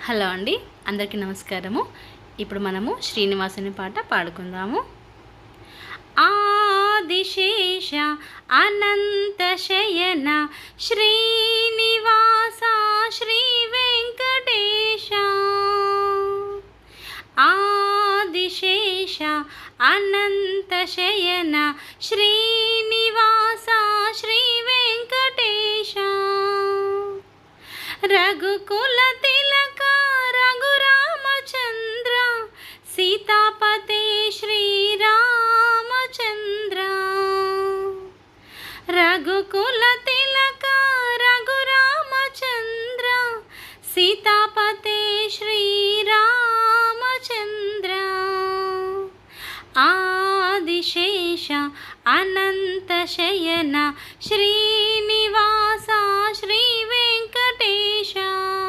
Hello అండి, అందరికీ నమస్కారము. ఇప్పుడు మనము శ్రీనివాసుని పాట పాడుకుందాము. ఆదిశేష అనంత శయన శ్రీనివాస శ్రీ వెంకటేశ. ఆదిశేష అనంత శయన శ్రీనివాస శ్రీ వెంకటేశ. రఘుకుల తిలక రఘురామచంద్ర సీతాపతే శ్రీరామచంద్ర. రఘుకుల తిలక రఘురామచంద్ర సీతాపతే శ్రీరామచంద్ర. ఆదిశేష అనంత శయన శ్రీ